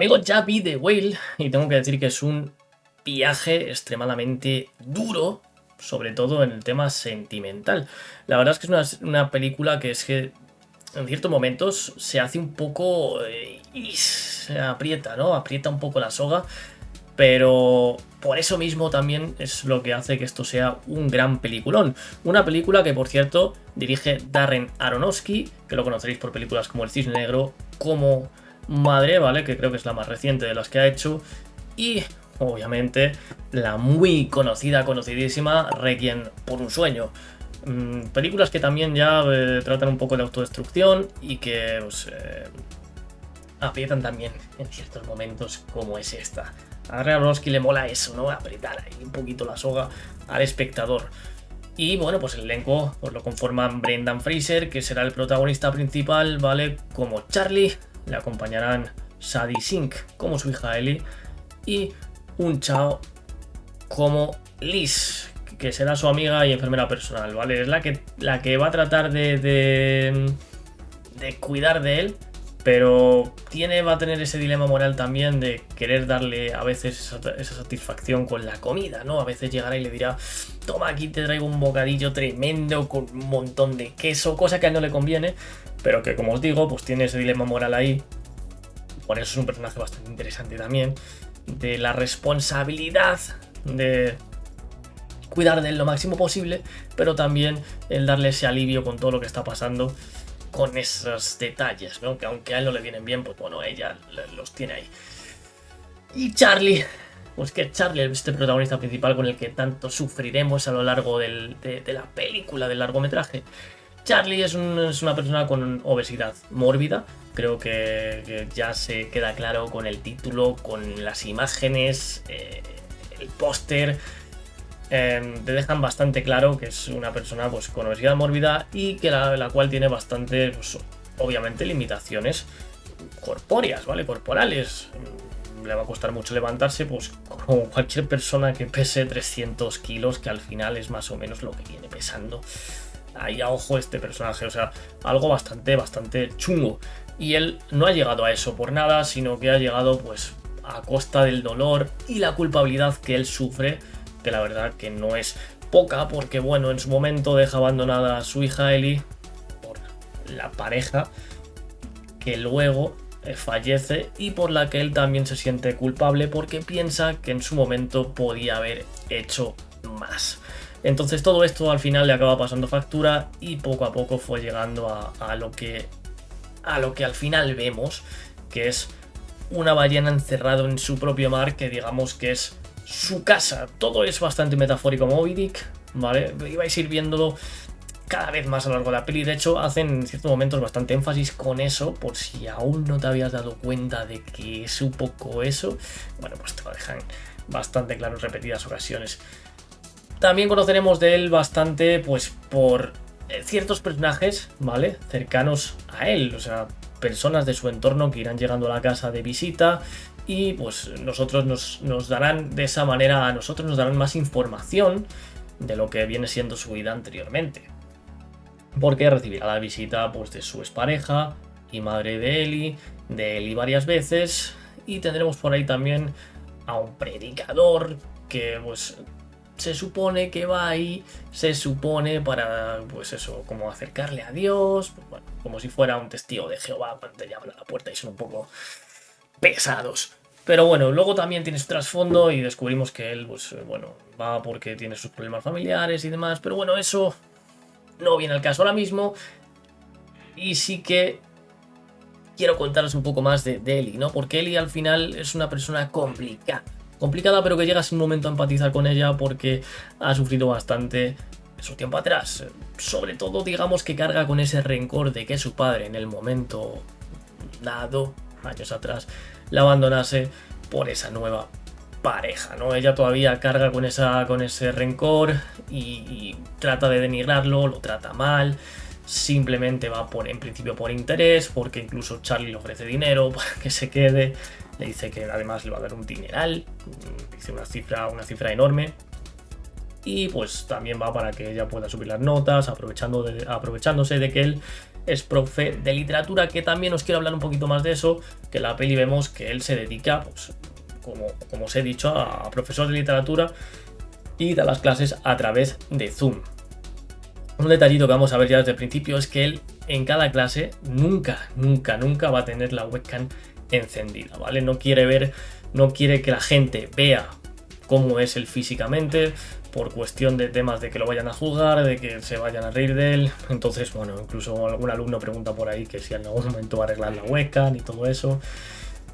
Amigos, ya vi The Whale y tengo que decir que es un viaje extremadamente duro, sobre todo en el tema sentimental. La verdad es que es una película que es que en ciertos momentos se hace un poco y se aprieta, ¿no? Aprieta un poco la soga, pero por eso mismo también es lo que hace que esto sea un gran peliculón. Una película que, por cierto, dirige Darren Aronofsky, que lo conoceréis por películas como El Cisne Negro, como Madre, ¿vale? Que creo que es la más reciente de las que ha hecho. Y, obviamente, la muy conocidísima Requiem por un sueño. Películas que también ya tratan un poco de autodestrucción y que pues, aprietan también en ciertos momentos como es esta. A Aronofsky le mola eso, ¿no? Apretar ahí un poquito la soga al espectador. Y bueno, pues el elenco pues lo conforman Brendan Fraser, que será el protagonista principal, ¿vale? Como Charlie, le acompañarán Sadie Sink como su hija Ellie y Un Chao como Liz, que será su amiga y enfermera personal, ¿vale? Es la que va a tratar de cuidar de él, pero va a tener ese dilema moral también de querer darle a veces esa satisfacción con la comida, ¿no? A veces llegará y le dirá, toma, aquí te traigo un bocadillo tremendo con un montón de queso, cosa que a él no le conviene, pero que, como os digo, pues tiene ese dilema moral ahí. Por eso es un personaje bastante interesante también, de la responsabilidad de cuidar de él lo máximo posible, pero también el darle ese alivio con todo lo que está pasando, con esos detalles, ¿no? Que aunque a él no le vienen bien, pues bueno, ella los tiene ahí. Y Charlie, pues que Charlie es este protagonista principal con el que tanto sufriremos a lo largo de la película, del largometraje. Charlie es una persona con obesidad mórbida, creo que ya se queda claro con el título, con las imágenes, el póster. Te dejan bastante claro que es una persona pues, con obesidad mórbida y que la cual tiene bastante, pues, obviamente, limitaciones corpóreas, ¿vale? Corporales. Le va a costar mucho levantarse, pues como cualquier persona que pese 300 kilos, que al final es más o menos lo que viene pesando. Ahí a ojo este personaje, o sea, algo bastante chungo. Y él no ha llegado a eso por nada, sino que ha llegado pues a costa del dolor y la culpabilidad que él sufre, que la verdad que no es poca, porque bueno, en su momento deja abandonada a su hija Ellie por la pareja que luego fallece y por la que él también se siente culpable porque piensa que en su momento podía haber hecho más. Entonces todo esto al final le acaba pasando factura y poco a poco fue llegando a lo que al final vemos, que es una ballena encerrado en su propio mar, que digamos que es su casa. Todo es bastante metafórico, Moby Dick, ¿vale? Ibais a ir viéndolo cada vez más a lo largo de la peli. De hecho, hacen en ciertos momentos bastante énfasis con eso, por si aún no te habías dado cuenta de que es un poco eso. Bueno, pues te lo dejan bastante claro en repetidas ocasiones. También conoceremos de él bastante, pues, por ciertos personajes, ¿vale? Cercanos a él, o sea, personas de su entorno que irán llegando a la casa de visita y, pues, nos darán de esa manera, a nosotros nos darán más información de lo que viene siendo su vida anteriormente. Porque recibirá la visita, pues, de su expareja y madre de Ellie varias veces, y tendremos por ahí también a un predicador que, pues, se supone que va ahí, se supone para, pues eso, como acercarle a Dios, pues bueno, como si fuera un testigo de Jehová cuando te llama a la puerta y son un poco pesados. Pero bueno, luego también tiene su trasfondo y descubrimos que él, pues bueno, va porque tiene sus problemas familiares y demás, pero bueno, eso no viene al caso ahora mismo. Y sí que quiero contaros un poco más de Ellie, ¿no? Porque Ellie al final es una persona complicada, pero que llegas un momento a empatizar con ella porque ha sufrido bastante en su tiempo atrás. Sobre todo, digamos que carga con ese rencor de que su padre en el momento dado, años atrás, la abandonase por esa nueva pareja, ¿no? Ella todavía carga con ese rencor y trata de denigrarlo, lo trata mal. Simplemente va en principio por interés, porque incluso Charlie le ofrece dinero para que se quede. Le dice que además le va a dar un dineral, dice una cifra enorme. Y pues también va para que ella pueda subir las notas, aprovechándose de que él es profe de literatura, que también os quiero hablar un poquito más de eso, que en la peli vemos que él se dedica, pues, como os he dicho, a profesor de literatura y da las clases a través de Zoom. Un detallito que vamos a ver ya desde el principio es que él en cada clase nunca va a tener la webcam encendida, ¿vale? No quiere que la gente vea cómo es él físicamente, por cuestión de temas de que lo vayan a juzgar, de que se vayan a reír de él. Entonces, bueno, incluso algún alumno pregunta por ahí que si en algún momento va a arreglar la webcam y todo eso.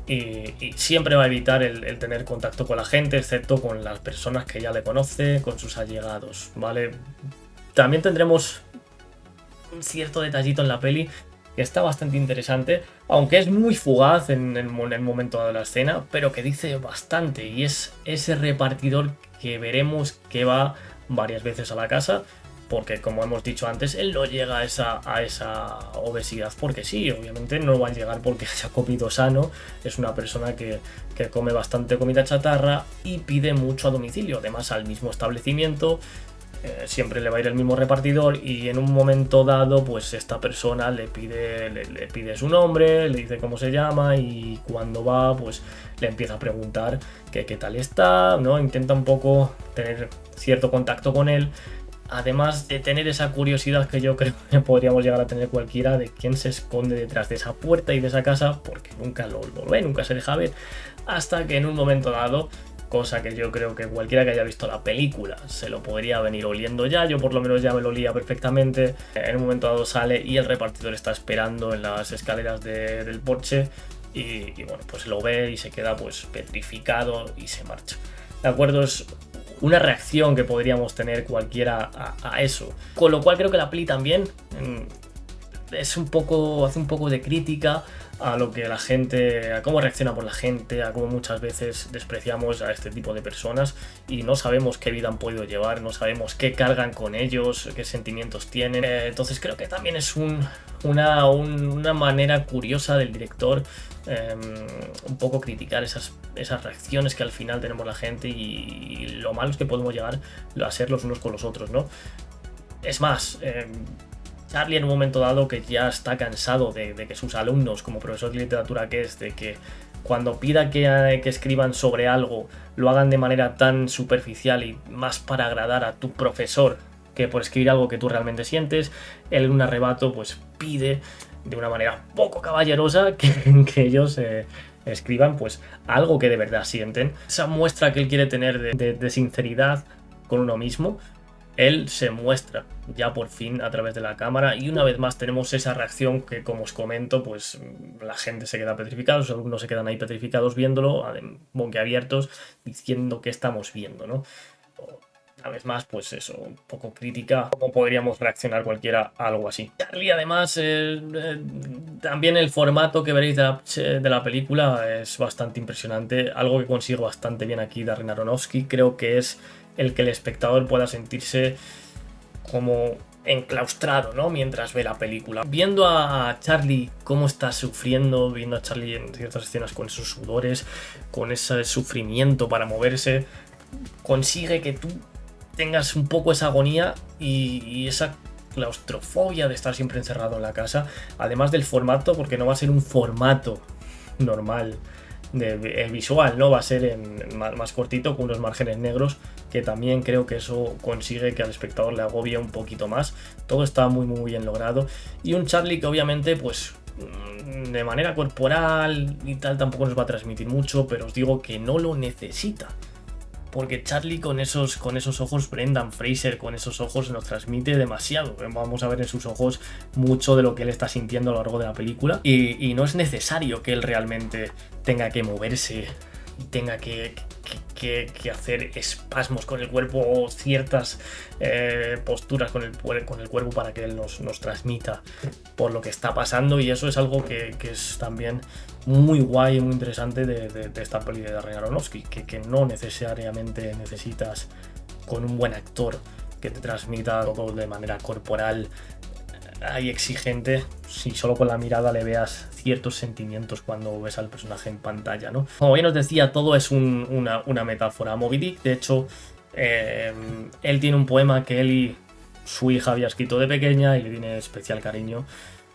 Y siempre va a evitar el tener contacto con la gente, excepto con las personas que ya le conoce, con sus allegados, ¿vale? También tendremos un cierto detallito en la peli que está bastante interesante, aunque es muy fugaz en el momento de la escena, pero que dice bastante, y es ese repartidor que veremos que va varias veces a la casa, porque como hemos dicho antes, él no llega a esa obesidad porque sí, obviamente no va a llegar porque haya comido sano, es una persona que come bastante comida chatarra y pide mucho a domicilio, además al mismo establecimiento. Siempre le va a ir el mismo repartidor y en un momento dado pues esta persona le pide su nombre, le dice cómo se llama y cuando va pues le empieza a preguntar qué tal está, ¿no? Intenta un poco tener cierto contacto con él, además de tener esa curiosidad que yo creo que podríamos llegar a tener cualquiera de quién se esconde detrás de esa puerta y de esa casa, porque nunca lo ve, nunca se deja ver, hasta que en un momento dado, cosa que yo creo que cualquiera que haya visto la película se lo podría venir oliendo ya, yo por lo menos ya me lo olía perfectamente, en un momento dado sale y el repartidor está esperando en las escaleras del porche y bueno, pues lo ve y se queda pues petrificado y se marcha. ¿De acuerdo? Es una reacción que podríamos tener cualquiera a eso. Con lo cual creo que la peli también hace un poco de crítica a lo que la gente, a cómo reacciona por la gente, a cómo muchas veces despreciamos a este tipo de personas y no sabemos qué vida han podido llevar, no sabemos qué cargan con ellos, qué sentimientos tienen. Entonces creo que también es una manera curiosa del director un poco criticar esas reacciones que al final tenemos la gente y lo malos que podemos llegar a ser los unos con los otros, ¿no? Es más, Charlie en un momento dado que ya está cansado de que sus alumnos, como profesor de literatura que es, de que cuando pida que escriban sobre algo lo hagan de manera tan superficial y más para agradar a tu profesor que por escribir algo que tú realmente sientes, él en un arrebato pues pide de una manera poco caballerosa que ellos escriban pues algo que de verdad sienten. Esa muestra que él quiere tener de sinceridad con uno mismo, él se muestra ya por fin a través de la cámara y una vez más tenemos esa reacción que, como os comento, pues la gente se queda petrificada, los alumnos se quedan ahí petrificados viéndolo, boquiabiertos, diciendo que estamos viendo, ¿no? Una vez más, pues eso, un poco crítica, cómo podríamos reaccionar cualquiera a algo así. Charlie, además, también el formato que veréis de la película es bastante impresionante, algo que consigo bastante bien aquí Darren Aronofsky, creo que es el que el espectador pueda sentirse como enclaustrado, ¿no? Mientras ve la película. Viendo a Charlie cómo está sufriendo, viendo a Charlie en ciertas escenas con esos sudores, con ese sufrimiento para moverse, consigue que tú tengas un poco esa agonía y esa claustrofobia de estar siempre encerrado en la casa, además del formato, porque no va a ser un formato normal visual, ¿no? Va a ser más cortito, con unos márgenes negros, que también creo que eso consigue que al espectador le agobie un poquito más. Todo está muy bien logrado. Y un Charlie que obviamente, pues de manera corporal y tal, tampoco nos va a transmitir mucho, pero os digo que no lo necesita. Porque Charlie con esos ojos, Brendan Fraser con esos ojos nos transmite demasiado. Vamos a ver en sus ojos mucho de lo que él está sintiendo a lo largo de la película. Y no es necesario que él realmente tenga que moverse y tenga que hacer espasmos con el cuerpo o ciertas posturas con el cuerpo para que él nos transmita por lo que está pasando, y eso es algo que es también muy guay y muy interesante de esta peli de Darren Aronofsky, que no necesariamente necesitas con un buen actor que te transmita todo de manera corporal y exigente, si solo con la mirada le veas ciertos sentimientos cuando ves al personaje en pantalla, ¿no? Como bien os decía, todo es una metáfora. Moby Dick, de hecho, él tiene un poema que él y su hija había escrito de pequeña y le tiene especial cariño.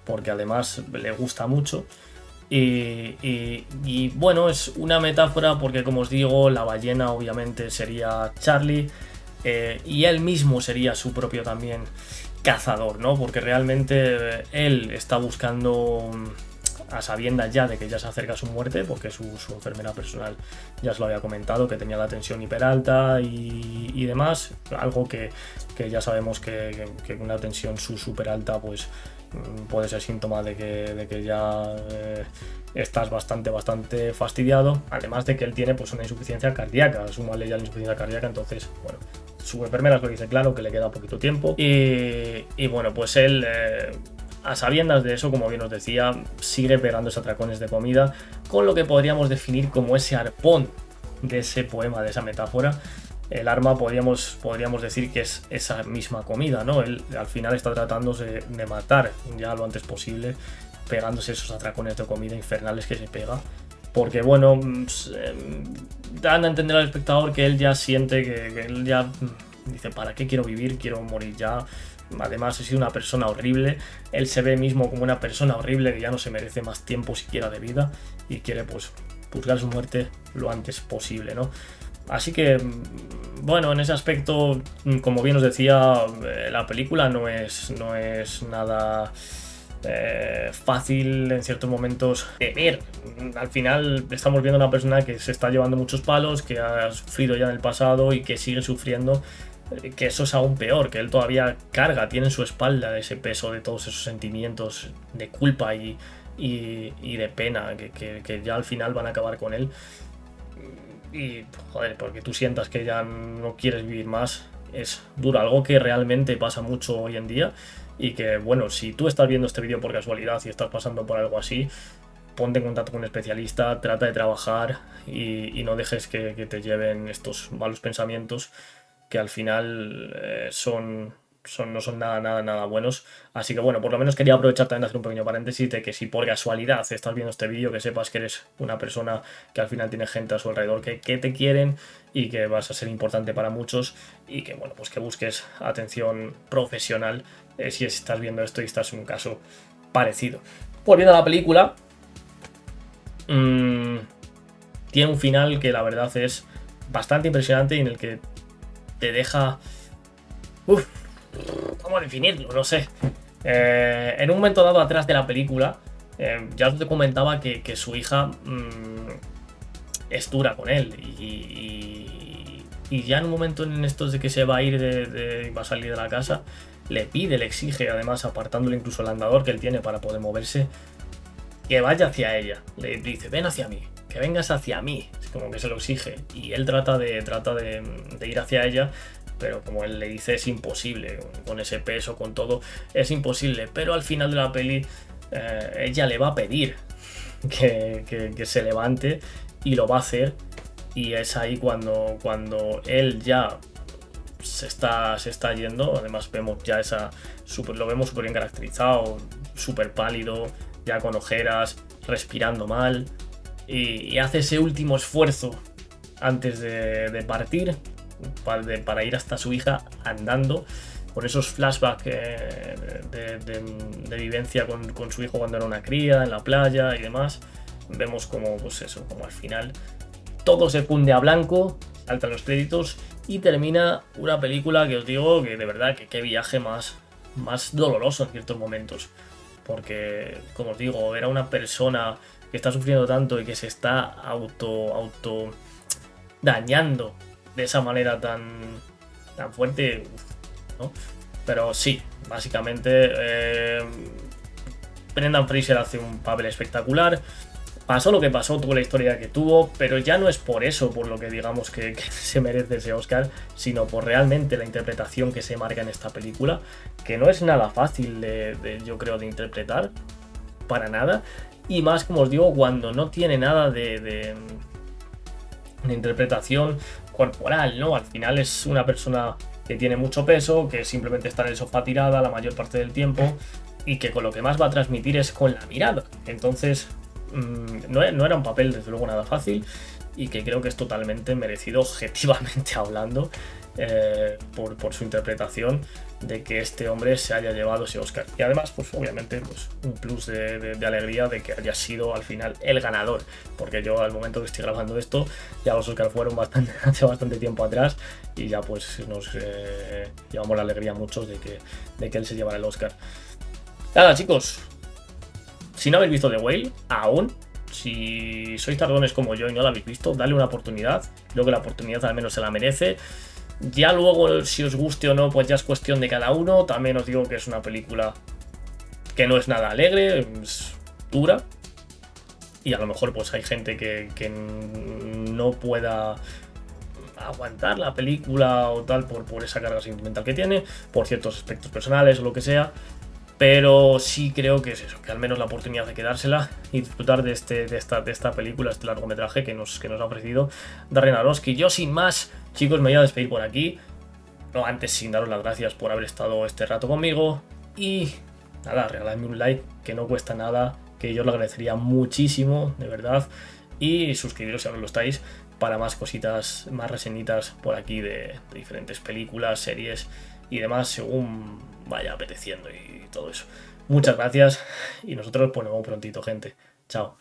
porque además le gusta mucho. Y bueno, es una metáfora porque, como os digo, la ballena obviamente sería Charlie, y él mismo sería su propio también cazador, ¿no? Porque realmente él está buscando, a sabiendas ya de que ya se acerca su muerte, porque su enfermera personal ya se lo había comentado, que tenía la tensión hiperalta y demás, algo que ya sabemos que una tensión súper alta pues puede ser síntoma de que ya estás bastante fastidiado, además de que él tiene pues una insuficiencia cardíaca, súmale ya la insuficiencia cardíaca, entonces bueno, su enfermera lo dice claro, que le queda poquito tiempo y bueno, pues él a sabiendas de eso, como bien os decía, sigue pegando esos atracones de comida, con lo que podríamos definir como ese arpón de ese poema, de esa metáfora. El arma podríamos decir que es esa misma comida, ¿no? Él al final está tratándose de matar ya lo antes posible, pegándose esos atracones de comida infernales que se pega. Porque bueno, dan a entender al espectador que él ya siente que él ya dice, ¿para qué quiero vivir? Quiero morir ya. Además, he sido una persona horrible. Él se ve mismo como una persona horrible que ya no se merece más tiempo siquiera de vida y quiere pues buscar su muerte lo antes posible, ¿no? Así que, bueno, en ese aspecto, como bien os decía, la película no es nada fácil en ciertos momentos de ver. Al final estamos viendo a una persona que se está llevando muchos palos, que ha sufrido ya en el pasado y que sigue sufriendo. Que eso es aún peor, que él todavía tiene en su espalda ese peso de todos esos sentimientos de culpa y de pena que ya al final van a acabar con él. Y joder, porque tú sientas que ya no quieres vivir más, es duro, algo que realmente pasa mucho hoy en día. Y que bueno, si tú estás viendo este vídeo por casualidad y estás pasando por algo así, ponte en contacto con un especialista, trata de trabajar y no dejes que te lleven estos malos pensamientos que al final no son nada buenos. Así que bueno, por lo menos quería aprovechar también de hacer un pequeño paréntesis de que si por casualidad estás viendo este vídeo, que sepas que eres una persona que al final tiene gente a su alrededor que te quieren y que vas a ser importante para muchos y que bueno, pues que busques atención profesional si estás viendo esto y estás en un caso parecido. Volviendo a la película, tiene un final que la verdad es bastante impresionante y en el que te deja... ¿cómo definirlo? No sé. En un momento dado atrás de la película, ya te comentaba que su hija es dura con él. Y ya en un momento en estos de que se va a ir, va a salir de la casa, le exige, además apartándole incluso el andador que él tiene para poder moverse, que vaya hacia ella. Le dice, ven hacia mí, que vengas hacia mí. Es como que se lo exige. Y él trata de ir hacia ella, pero como él le dice, es imposible, con ese peso, con todo, es imposible. Pero al final de la peli, ella le va a pedir que se levante y lo va a hacer. Y es ahí cuando él ya se está yendo. Además vemos ya lo vemos súper bien caracterizado, súper pálido, ya con ojeras, respirando mal. Y hace ese último esfuerzo antes de partir para ir hasta su hija andando, con esos flashbacks de vivencia con su hijo cuando era una cría en la playa y demás. Vemos como, pues eso, como al final todo se funde a blanco, saltan los créditos y termina una película que os digo que de verdad que qué viaje más doloroso en ciertos momentos, porque como os digo, era una persona que está sufriendo tanto y que se está auto dañando de esa manera tan fuerte, ¿no? Pero sí, básicamente Brendan Fraser hace un papel espectacular. Pasó lo que pasó, tuvo la historia que tuvo, pero ya no es por eso por lo que digamos que se merece ese Oscar, sino por realmente la interpretación que se marca en esta película, que no es nada fácil yo creo de interpretar, para nada, y más como os digo, cuando no tiene nada de interpretación corporal, ¿no? Al final es una persona que tiene mucho peso, que simplemente está en el sofá tirada la mayor parte del tiempo y que con lo que más va a transmitir es con la mirada. Entonces no era un papel desde luego nada fácil y que creo que es totalmente merecido, objetivamente hablando, por su interpretación, de que este hombre se haya llevado ese Oscar. Y además, pues obviamente, pues un plus de alegría de que haya sido al final el ganador, porque yo al momento que estoy grabando esto, ya los Oscars fueron hace bastante tiempo atrás, y ya pues nos llevamos la alegría muchos de que él se llevara el Oscar. Nada, chicos, si no habéis visto The Whale, aún, si sois tardones como yo y no la habéis visto, dale una oportunidad. Creo que la oportunidad al menos se la merece. Ya luego, si os guste o no, pues ya es cuestión de cada uno. También os digo que es una película que no es nada alegre, es dura. Y a lo mejor pues hay gente que no pueda aguantar la película o tal por esa carga sentimental que tiene, por ciertos aspectos personales o lo que sea. Pero sí creo que es eso, que al menos la oportunidad de quedársela y disfrutar de esta película, este largometraje que nos ha ofrecido Darren Aronofsky. Yo sin más, chicos, me voy a despedir por aquí. No antes sin daros las gracias por haber estado este rato conmigo. Y nada, regaladme un like, que no cuesta nada, que yo lo agradecería muchísimo, de verdad. Y suscribiros si aún no lo estáis, para más cositas, más reseñitas por aquí de diferentes películas, series y demás, según vaya apeteciendo y todo eso. Muchas gracias y nosotros pues nos vemos prontito, gente. Chao.